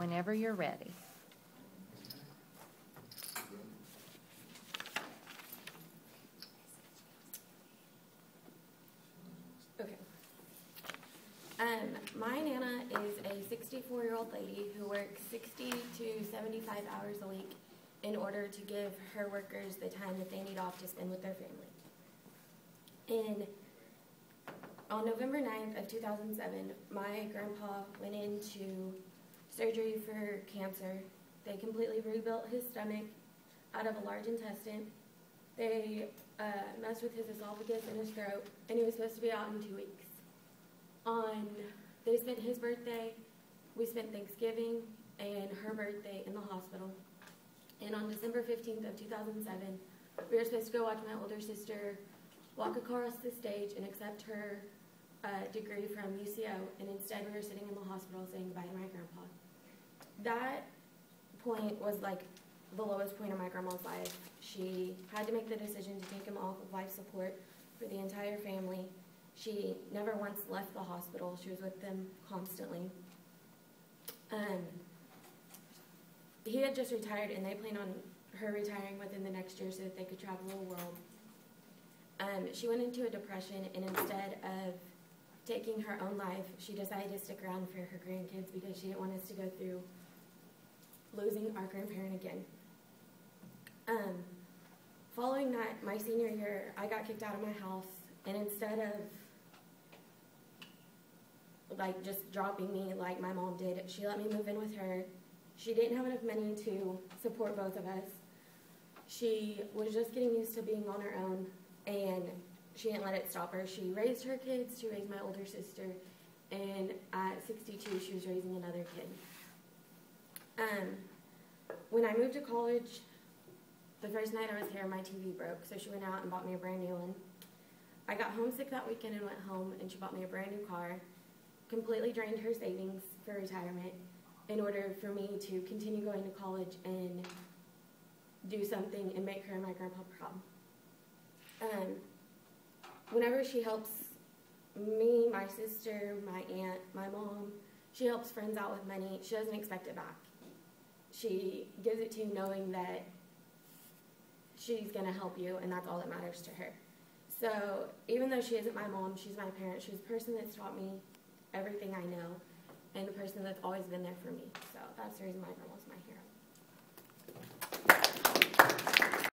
Whenever you're ready. Okay. My Nana is a 64-year-old lady who works 60 to 75 hours a week in order to give her workers the time that they need off to spend with their family. On November 9th of 2007, my grandpa went into surgery for cancer. They completely rebuilt his stomach out of a large intestine. They messed with his esophagus and his throat, and he was supposed to be out in 2 weeks. They spent his birthday, we spent Thanksgiving, and her birthday in the hospital. And on December 15th of 2007, we were supposed to go watch my older sister walk across the stage and accept her degree from UCO, and instead we were sitting in the hospital saying goodbye to my grandpa. That point was like the lowest point of my grandma's life. She had to make the decision to take him off of life support for the entire family. She never once left the hospital. She was with them constantly. He had just retired, and they planned on her retiring within the next year so that they could travel the world. She went into a depression, and instead of taking her own life, she decided to stick around for her grandkids because she didn't want us to go through losing our grandparent again. Following that, my senior year, I got kicked out of my house, and instead of like just dropping me like my mom did, she let me move in with her. She didn't have enough money to support both of us. She was just getting used to being on her own, and she didn't let it stop her. She raised her kids, she raised my older sister, and at 62, she was raising another kid. When I moved to college, the first night I was here, my TV broke, so she went out and bought me a brand new one. I got homesick that weekend and went home, and she bought me a brand new car, completely drained her savings for retirement in order for me to continue going to college and do something and make her and my grandpa proud. Whenever she helps me, my sister, my aunt, my mom, she helps friends out with money, she doesn't expect it back. She gives it to you knowing that she's going to help you, and that's all that matters to her. So even though she isn't my mom, she's my parent. She's the person that's taught me everything I know and the person that's always been there for me. So that's the reason my grandma's my